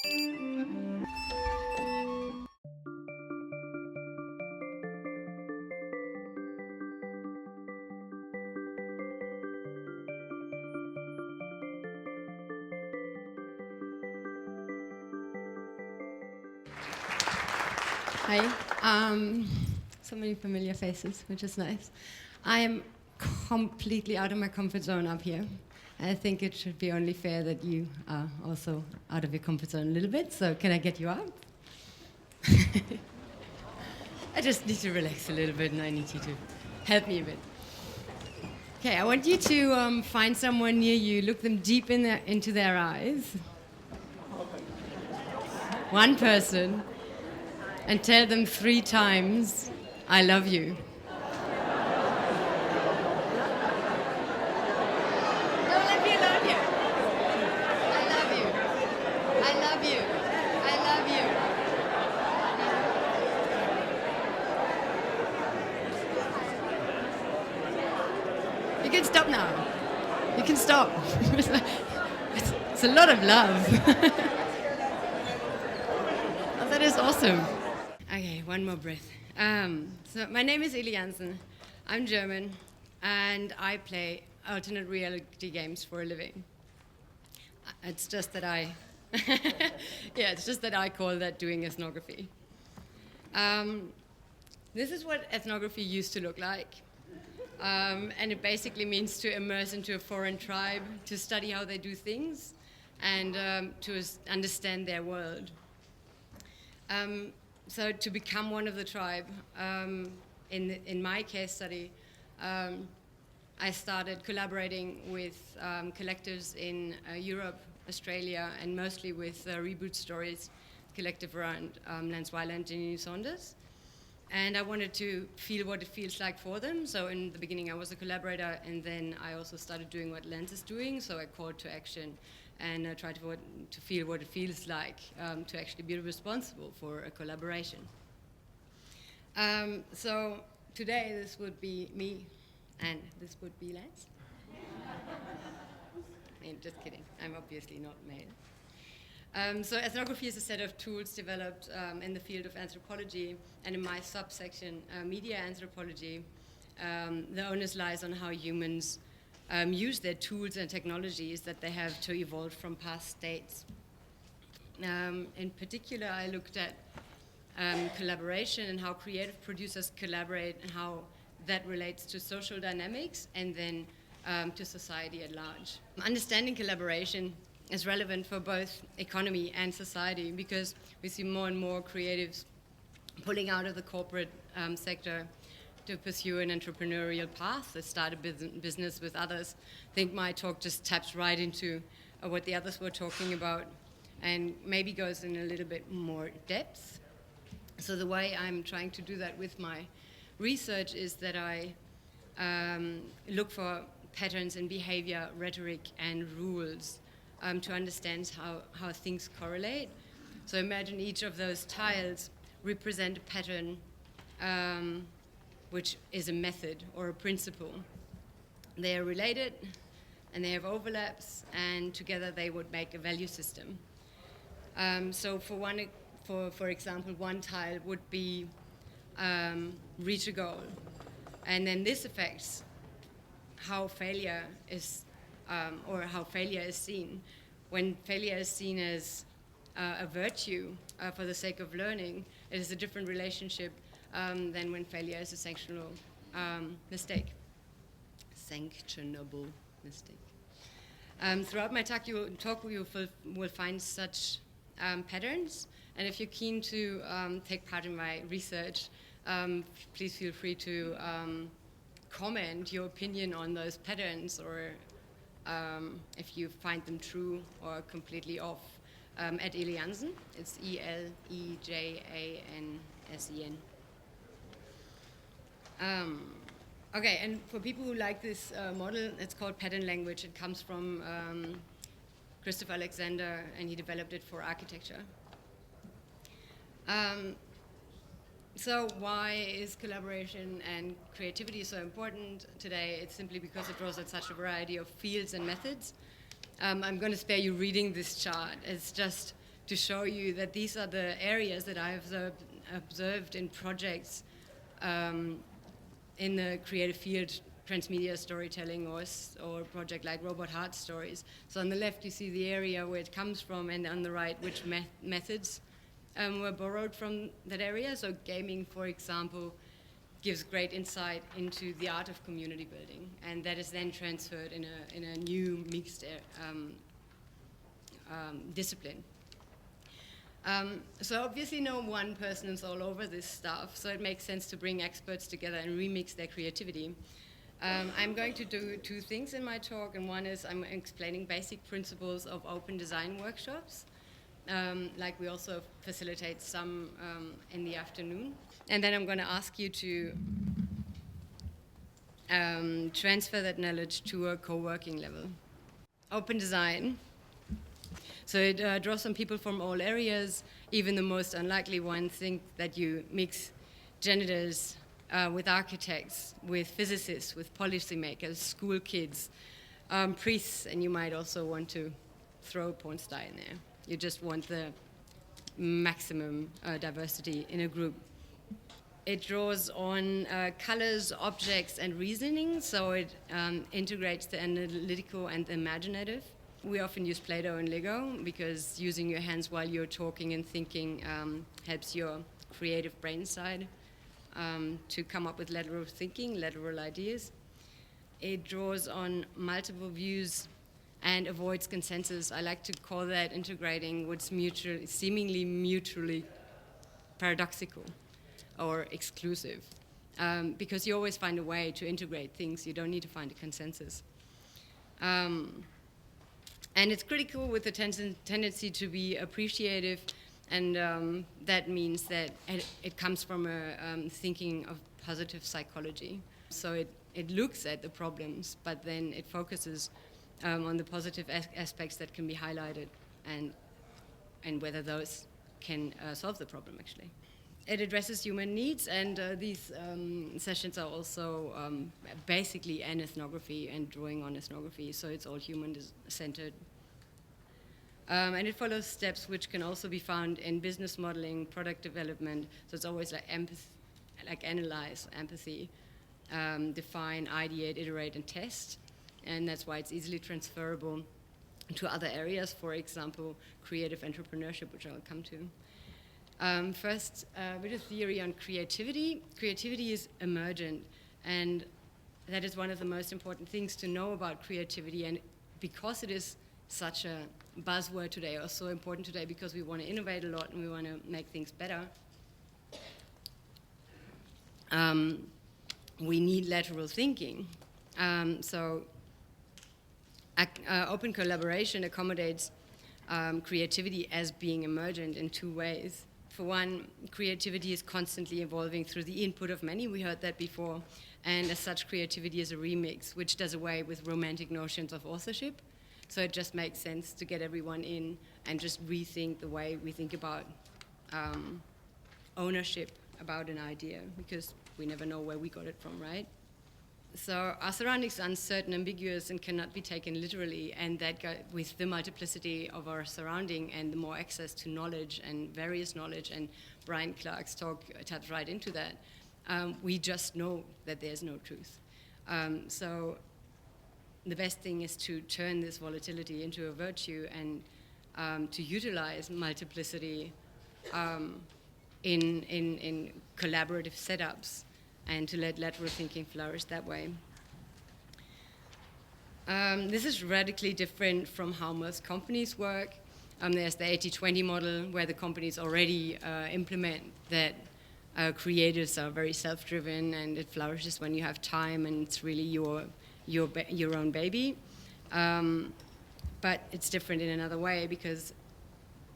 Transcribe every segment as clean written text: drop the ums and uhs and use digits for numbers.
Hi. So many familiar faces, which is nice. I am completely out of my comfort zone up here. I think it should be only fair that you are also out of your comfort zone a little bit. So can I get you up? I just need to relax a little bit, and I need you to help me a bit. Okay, I want you to find someone near you, look them deep into their eyes. One person. And tell them 3 times, I love you. Don't let me alone here. I love you. I love you. I love you. You can stop now. You can stop. It's a lot of love. Oh, that is awesome. Okay, one more breath. So my name is Eli Jansen. I'm German, and I play alternate reality games for a living. It's just that it's just that I call that doing ethnography. This is what ethnography used to look like. And it basically means to immerse into a foreign tribe, to study how they do things, and to understand their world. So to become one of the tribe, in my case study, I started collaborating with collectives in Europe, Australia, and mostly with Reboot Stories collective around Lance Weiler and Ginny Saunders. And I wanted to feel what it feels like for them. So in the beginning, I was a collaborator, and then I also started doing what Lance is doing. So I called to action and tried to feel what it feels like to actually be responsible for a collaboration. So today, this would be me, and this would be Lance. I'm just kidding. I'm obviously not male. So ethnography is a set of tools developed in the field of anthropology, and in my subsection, media anthropology, the onus lies on how humans use their tools and technologies that they have to evolve from past states. In particular, I looked at collaboration and how creative producers collaborate and how that relates to social dynamics and then to society at large. Understanding collaboration is relevant for both economy and society because we see more and more creatives pulling out of the corporate sector to pursue an entrepreneurial path, to start a business with others. I think my talk just taps right into what the others were talking about and maybe goes in a little bit more depth. So the way I'm trying to do that with my research is that I look for patterns in behavior, rhetoric, and rules to understand how things correlate. So imagine each of those tiles represent a pattern which is a method or a principle. They are related and they have overlaps, and together they would make a value system. So for example, one tile would be reach a goal, and then this affects how failure is or how failure is seen. When failure is seen as a virtue for the sake of learning, it is a different relationship than when failure is a sanctionable mistake. Sanctionable mistake. Throughout my talk, you will find such patterns, and if you're keen to take part in my research, please feel free to comment your opinion on those patterns, or if you find them true or completely off, at Eli Jansen. It's ELEJANSEN. Okay, and for people who like this model, it's called pattern language. It comes from Christopher Alexander, and he developed it for architecture. So why is collaboration and creativity so important today? It's simply because it draws at such a variety of fields and methods. I'm going to spare you reading this chart. It's just to show you that these are the areas that I've observed in projects in the creative field, transmedia storytelling, or a project like Robot Heart Stories. So on the left you see the area where it comes from, and on the right which methods were borrowed from that area. So gaming, for example, gives great insight into the art of community building, and that is then transferred in a new mixed discipline. So obviously no one person is all over this stuff, so it makes sense to bring experts together and remix their creativity. I'm going to do two things in my talk, and one is I'm explaining basic principles of open design workshops. Like we also facilitate some in the afternoon. And then I'm going to ask you to transfer that knowledge to a co-working level. Open design. So it draws on people from all areas. Even the most unlikely ones think that you mix janitors with architects, with physicists, with policymakers, school kids, priests, and you might also want to throw a porn star in there. You just want the maximum diversity in a group. It draws on colors, objects, and reasoning, so it integrates the analytical and the imaginative. We often use Play-Doh and Lego because using your hands while you're talking and thinking helps your creative brain side to come up with lateral thinking, lateral ideas. It draws on multiple views and avoids consensus. I like to call that integrating what's seemingly mutually paradoxical or exclusive, because you always find a way to integrate things. You don't need to find a consensus. And it's critical with the tendency to be appreciative, and that means that it comes from a thinking of positive psychology. So it looks at the problems, but then it focuses on the positive aspects that can be highlighted and whether those can solve the problem, actually. It addresses human needs, and these sessions are also basically an ethnography and drawing on ethnography, so it's all human-centered. And it follows steps which can also be found in business modeling, product development, so it's always like empathy, like analyze, empathy, define, ideate, iterate, and test, and that's why it's easily transferable to other areas, for example, creative entrepreneurship, which I'll come to. First, a bit of theory on creativity. Creativity is emergent, and that is one of the most important things to know about creativity. And because it is such a buzzword today, or so important today, because we want to innovate a lot and we want to make things better, we need lateral thinking. So open collaboration accommodates creativity as being emergent in two ways. For one, creativity is constantly evolving through the input of many. We heard that before. And as such, creativity is a remix, which does away with romantic notions of authorship. So it just makes sense to get everyone in and just rethink the way we think about ownership about an idea, because we never know where we got it from, right? So our surroundings are uncertain, ambiguous, and cannot be taken literally, and that with the multiplicity of our surrounding and the more access to knowledge and various knowledge, and Brian Clark's talk taps right into that, we just know that there's no truth. So the best thing is to turn this volatility into a virtue and to utilize multiplicity in collaborative setups, and to let lateral thinking flourish that way. This is radically different from how most companies work. There's the 80-20 model, where the companies already implement that creatives are very self-driven, and it flourishes when you have time, and it's really your own baby. But it's different in another way, because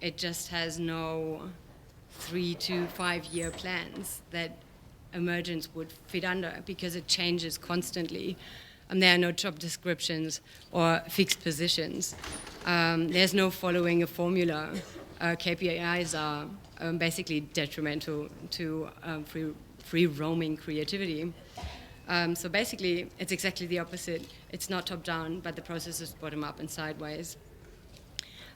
it just has no 3 to 5 year plans that emergence would fit under, because it changes constantly. There are no job descriptions or fixed positions. There's no following a formula. KPIs are basically detrimental to free roaming creativity. So basically, it's exactly the opposite. It's not top-down, but the process is bottom-up and sideways.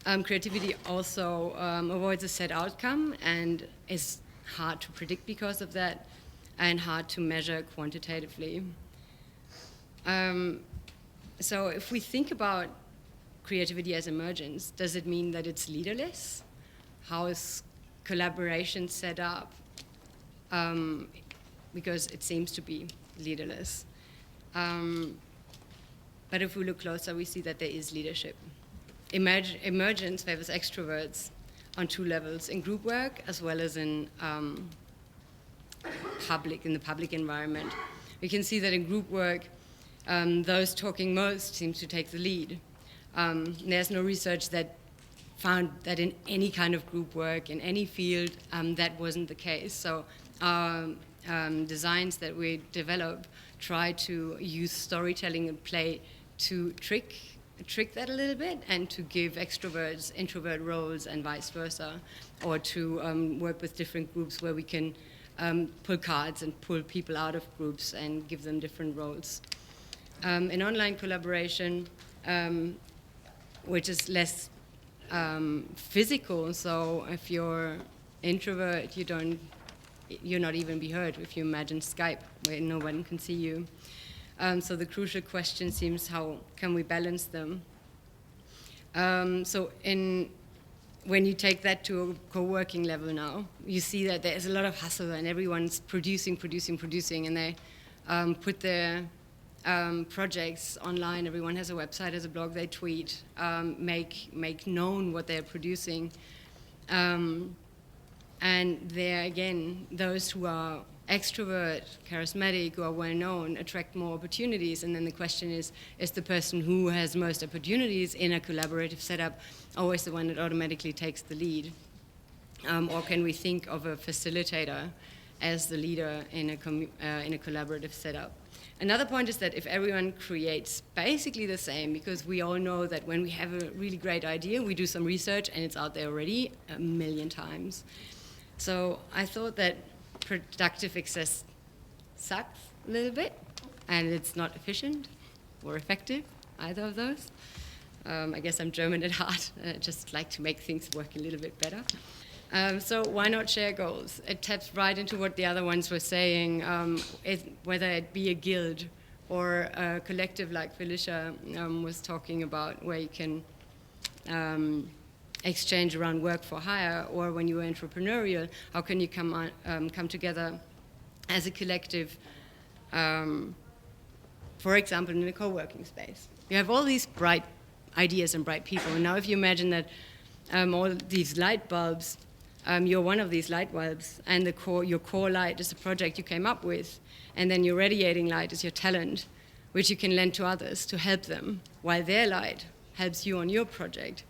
creativity also avoids a set outcome and is hard to predict because of that, and hard to measure quantitatively. So if we think about creativity as emergence, does it mean that it's leaderless? How is collaboration set up? Because it seems to be leaderless. But if we look closer, we see that there is leadership. Emergence favors extroverts on two levels, in group work as well as in the public environment. We can see that in group work, those talking most seem to take the lead. There's no research that found that in any kind of group work, in any field, that wasn't the case. So our designs that we develop try to use storytelling and play to trick that a little bit, and to give extroverts introvert roles and vice versa, or to work with different groups where we can pull cards and pull people out of groups and give them different roles. In online collaboration, which is less physical, so if you're introvert, you're not even be heard if you imagine Skype, where no one can see you. So the crucial question seems, how can we balance them? When you take that to a co-working level now, you see that there's a lot of hustle and everyone's producing, and they put their projects online. Everyone has a website, has a blog, they tweet, make known what they're producing. And there again, those who are extrovert, charismatic, who are well known, attract more opportunities. And then the question is the person who has most opportunities in a collaborative setup always the one that automatically takes the lead? Or can we think of a facilitator as the leader in a collaborative setup? Another point is that if everyone creates basically the same, because we all know that when we have a really great idea, we do some research and it's out there already a million times. So I thought that productive excess sucks a little bit, and it's not efficient or effective, either of those. I guess I'm German at heart, and I just like to make things work a little bit better. So why not share goals? It taps right into what the other ones were saying, whether it be a guild or a collective like Felicia was talking about, where you can exchange around work for hire, or when you are entrepreneurial, how can you come together as a collective, for example, in a co-working space. You have all these bright ideas and bright people, and now if you imagine that all these light bulbs, you're one of these light bulbs, and your core light is a project you came up with, and then your radiating light is your talent, which you can lend to others to help them, while their light helps you on your project.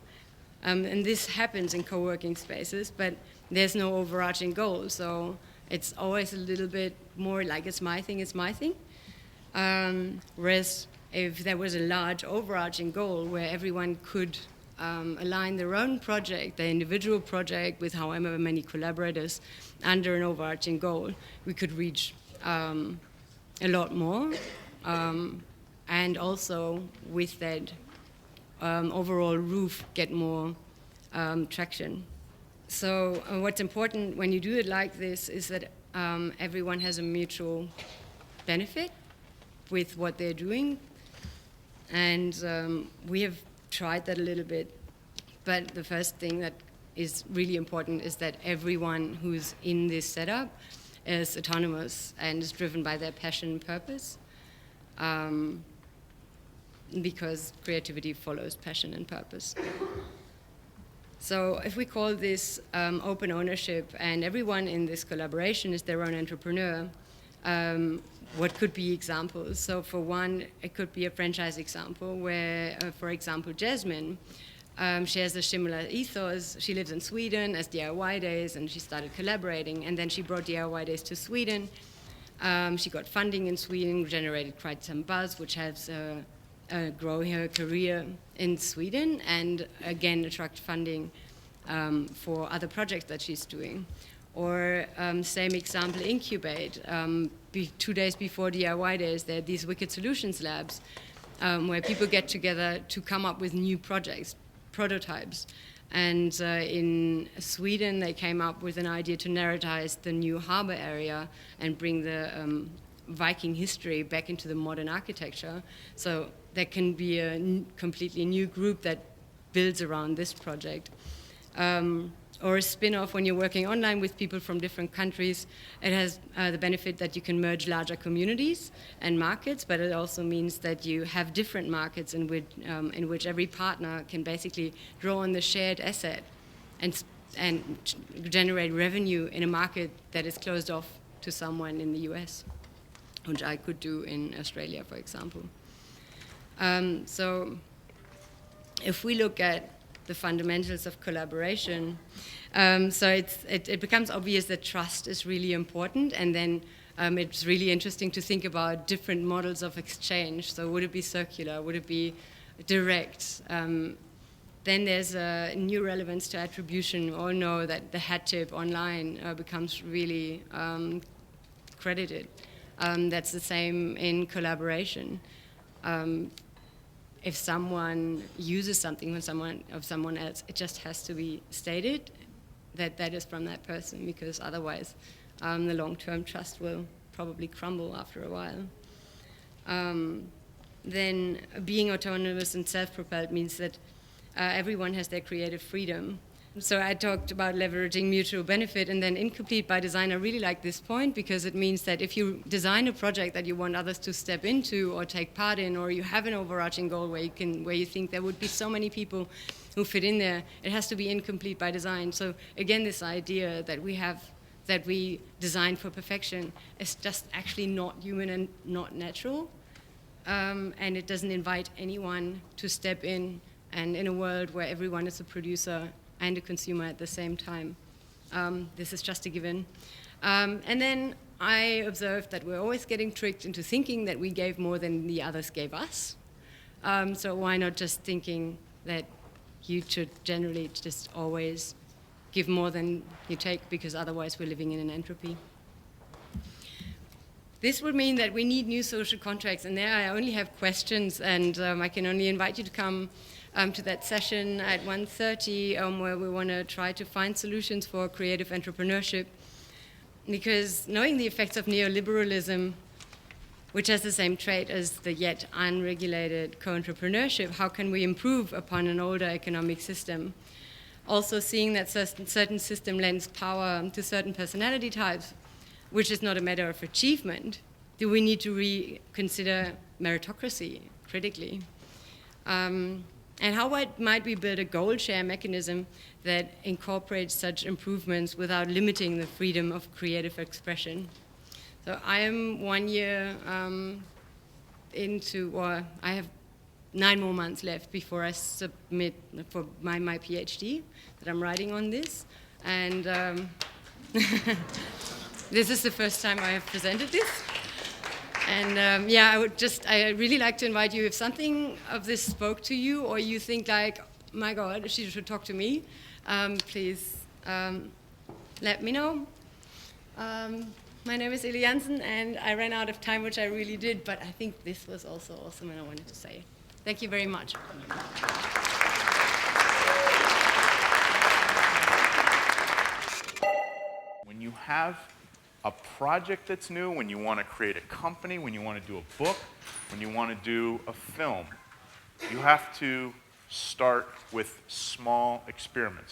And this happens in co-working spaces, but there's no overarching goal, so it's always a little bit more like it's my thing. Whereas if there was a large overarching goal where everyone could align their own project, their individual project, with however many collaborators under an overarching goal, we could reach a lot more, and also with that overall roof get more traction. So what's important when you do it like this is that everyone has a mutual benefit with what they're doing, and we have tried that a little bit, but the first thing that is really important is that everyone who's in this setup is autonomous and is driven by their passion and purpose, because creativity follows passion and purpose. So if we call this open ownership, and everyone in this collaboration is their own entrepreneur, what could be examples? So for one, it could be a franchise example where, for example, Jasmine shares a similar ethos. She lives in Sweden as DIY Days, and she started collaborating, and then she brought DIY Days to Sweden. She got funding in Sweden, generated quite some buzz, which helps grow her career in Sweden, and again attract funding for other projects that she's doing. Or same example, Incubate. 2 days before DIY Days, there are these Wicked Solutions Labs where people get together to come up with new projects, prototypes. And in Sweden, they came up with an idea to narratize the new harbor area and bring the Viking history back into the modern architecture. So there can be a completely new group that builds around this project. Or a spin-off when you're working online with people from different countries. It has the benefit that you can merge larger communities and markets, but it also means that you have different markets in which every partner can basically draw on the shared asset and generate revenue in a market that is closed off to someone in the US, which I could do in Australia, for example. So if we look at the fundamentals of collaboration. So it becomes obvious that trust is really important, and then it's really interesting to think about different models of exchange. So would it be circular? Would it be direct? Then there's a new relevance to attribution. We all know that the hat tip online becomes really credited. That's the same in collaboration. If someone uses something of someone else, it just has to be stated that that is from that person, because otherwise the long-term trust will probably crumble after a while. Then being autonomous and self-propelled means that everyone has their creative freedom. So I talked about leveraging mutual benefit, and then incomplete by design. I really like this point, because it means that if you design a project that you want others to step into or take part in, or you have an overarching goal where you think there would be so many people who fit in there, it has to be incomplete by design. So again, this idea that we design for perfection is just actually not human and not natural, and it doesn't invite anyone to step in. And in a world where everyone is a producer and a consumer at the same time, this is just a given. And then I observed that we're always getting tricked into thinking that we gave more than the others gave us. So why not just thinking that you should generally just always give more than you take, because otherwise we're living in an entropy. This would mean that we need new social contracts, and there I only have questions, and I can only invite you to come to that session at 1:30, where we want to try to find solutions for creative entrepreneurship. Because knowing the effects of neoliberalism, which has the same trait as the yet unregulated co-entrepreneurship, how can we improve upon an older economic system? Also seeing that certain system lends power to certain personality types, which is not a matter of achievement. Do we need to reconsider meritocracy critically? And how might we build a goal share mechanism that incorporates such improvements without limiting the freedom of creative expression? So I am 1 year into, or I have 9 more months left before I submit for my PhD that I'm writing on this. And this is the first time I have presented this. And I really like to invite you, if something of this spoke to you, or you think like, my God, she should talk to me, please let me know. My name is Eli Jansen, and I ran out of time, which I really did, but I think this was also awesome, and I wanted to say it. Thank you very much. When you have a project that's new, when you want to create a company, when you want to do a book, when you want to do a film, you have to start with small experiments.